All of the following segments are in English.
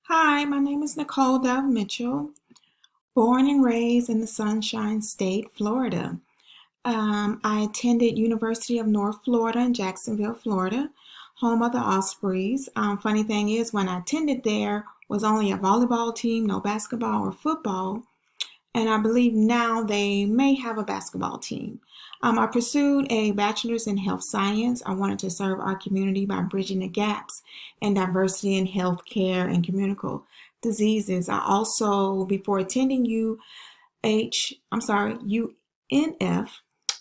Hi, my name is Nicole Dove Mitchell, born and raised in the Sunshine State, Florida. I attended University of North Florida in Jacksonville, Florida, home of the Ospreys. Funny thing is, when I attended there was only a volleyball team, no basketball or football, and I believe now they may have a basketball team. I pursued a bachelor's in health science. I wanted to serve our community by bridging the gaps in diversity in healthcare and communicable diseases. I also, before attending UNF,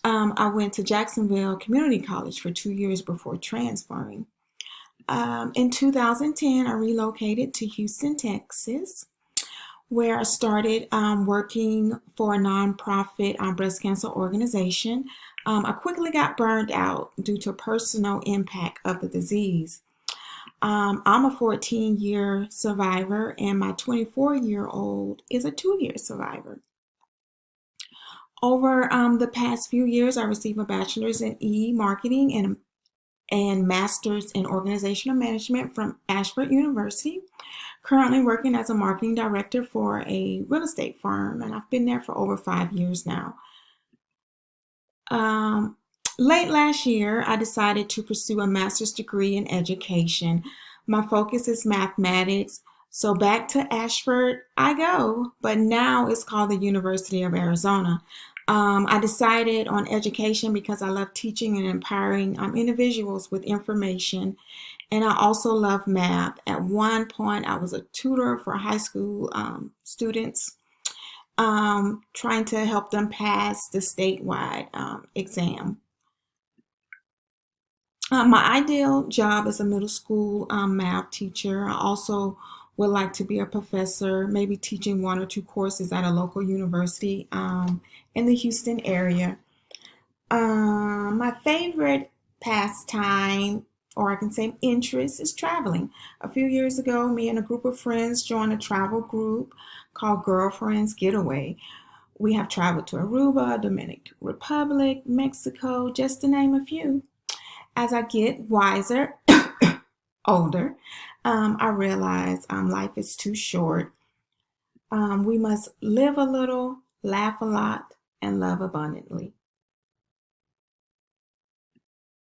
I went to Jacksonville Community College for 2 years before transferring. In 2010, I relocated to Houston, Texas, where I started working for a nonprofit breast cancer organization. I quickly got burned out due to personal impact of the disease. I'm a 14-year survivor, and my 24-year-old is a 2-year survivor. Over the past few years, I received a bachelor's in e-marketing and master's in organizational management from Ashford University. Currently working as a marketing director for a real estate firm, and I've been there for over 5 years now. Um, Late last year, I decided to pursue a master's degree in education. My focus is mathematics, so back to Ashford I go, but now it's called the University of Arizona. I decided on education because I love teaching and empowering individuals with information, and I also love math. At one point, I was a tutor for high school students, trying to help them pass the statewide exam. My ideal job is a middle school math teacher. I also would like to be a professor, maybe teaching one or two courses at a local university in the Houston area. My favorite pastime, or I can say interest, is traveling. A few years ago, me and a group of friends joined a travel group called Girlfriends Getaway. We have traveled to Aruba, Dominican Republic, Mexico, just to name a few. As I get wiser, older, I realize life is too short. We must live a little, laugh a lot, and love abundantly.